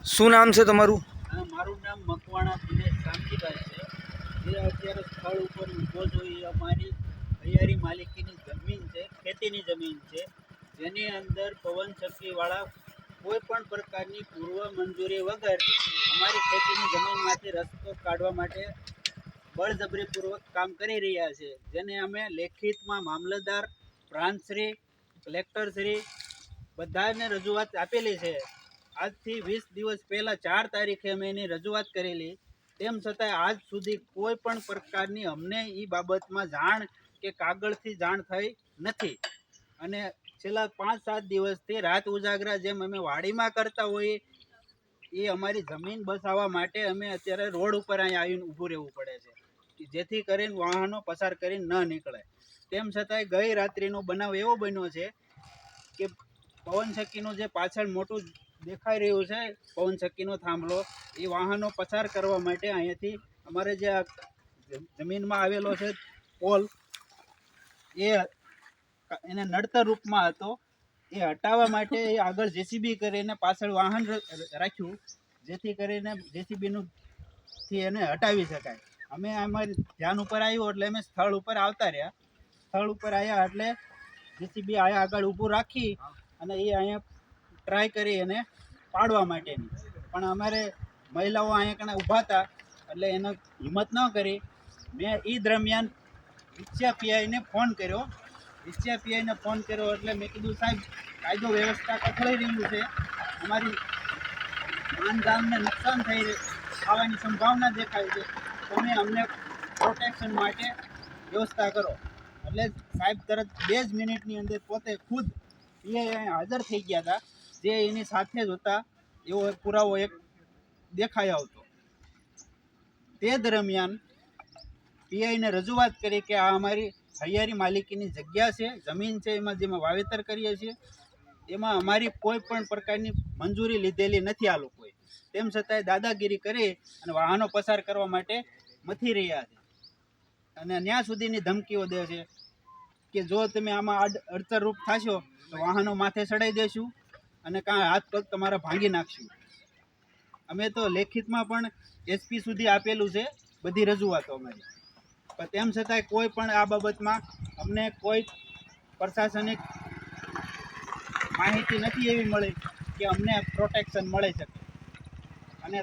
શું નામ છે તમારું? મારું નામ મકવાણા દિનેશ શાંતિભાઈ છે. જે અત્યારે સ્થળ ઉપર ઊભો છો એ અમારી હૈયારી માલિકીની જમીન છે, ખેતીની જમીન છે, જેની અંદર પવન ચક્કીવાળા કોઈ પણ પ્રકારની પૂર્વ મંજૂરી વગર અમારી ખેતીની જમીનમાંથી રસ્તો કાઢવા માટે બળજબરીપૂર્વક કામ કરી રહ્યા છે. જેને અમે લેખિતમાં મામલતદાર, પ્રાંતશ્રી, કલેક્ટરશ્રી બધાને રજૂઆત આપેલી છે. આજથી 20 દિવસ પહેલાં 4 તારીખે અમે એની રજૂઆત કરેલી. તેમ છતાંય આજ સુધી કોઈ પણ પ્રકારની અમને એ બાબતમાં જાણ કે કાગળથી જાણ થઈ નથી. અને છેલ્લા 5-7 દિવસથી રાત ઉજાગરા જેમ અમે વાડીમાં કરતા હોઈએ એ અમારી જમીન બસાવવા માટે અમે અત્યારે રોડ ઉપર અહીંયા આવીને ઊભું રહેવું પડે છે, જેથી કરીને વાહનો પસાર કરીને ન નીકળે. તેમ છતાંય ગઈ રાત્રિનો બનાવ એવો બન્યો છે કે પવન ચક્કીનું જે પાછળ મોટું દેખાઈ રહ્યું છે, પવન ચક્કીનો થાંભલો, એ વાહનો પસાર કરવા માટે અહીંયાથી અમારે જે આ જમીનમાં આવેલો છે પોલ, એને નડતર રૂપમાં હતો. એ હટાવવા માટે આગળ જેસીબી કરીને પાછળ વાહન રાખ્યું, જેથી કરીને જેસીબીનું થી એને હટાવી શકાય. અમે અમારી ધ્યાન ઉપર આવ્યું એટલે અમે સ્થળ ઉપર આવતા રહ્યા. સ્થળ ઉપર આવ્યા એટલે જેસીબી અહીંયા આગળ ઊભું રાખી અને એ અહીંયા ટ્રાય કરી એને પાડવા માટેની, પણ અમારે મહિલાઓ અહીંયા કણે ઊભા હતા એટલે એને હિંમત ન કરી. મેં એ દરમિયાન રિક્ષા પીઆઈને ફોન કર્યો. રિક્ષા પીઆઈને ફોન કર્યો એટલે મેં કીધું, સાહેબ કાયદો વ્યવસ્થા કથળાઈ રહ્યું છે, અમારી માનગામને નુકસાન થઈ આવવાની સંભાવના દેખાય છે, તમે અમને પ્રોટેક્શન માટે વ્યવસ્થા કરો. એટલે સાહેબ તરત 2 જ મિનિટની અંદર પોતે ખુદ પીઆઈ હાજર થઈ ગયા હતા, જે એની સાથે જ હતા એવો પુરાવો એક દેખાઈ આવતો. તે દરમિયાન પીઆઈને રજૂઆત કરી કે આ અમારી હૈયારી માલિકીની જગ્યા છે, જમીન છે, એમાં જેમાં વાવેતર કરીએ છીએ એમાં અમારી કોઈ પણ પ્રકારની મંજૂરી લીધેલી નથી આ લોકોએ. તેમ છતાંય દાદાગીરી કરી અને વાહનો પસાર કરવા માટે મથી રહ્યા છે અને ત્યાં સુધીની ધમકીઓ દે છે કે જો તમે આમાં અડચણરૂપ થશો તો વાહનો માથે ચડાવી દેશું અને કાં હાથ પગ તમારા ભાંગી નાખશું. અમે તો લેખિતમાં પણ એસપી સુધી આપેલું છે બધી રજૂઆતો અમારી, પણ તેમ છતાંય કોઈ પણ આ બાબતમાં અમને કોઈ પ્રશાસનિક માહિતી નથી એવી મળી કે અમને પ્રોટેક્શન મળી શકે. અને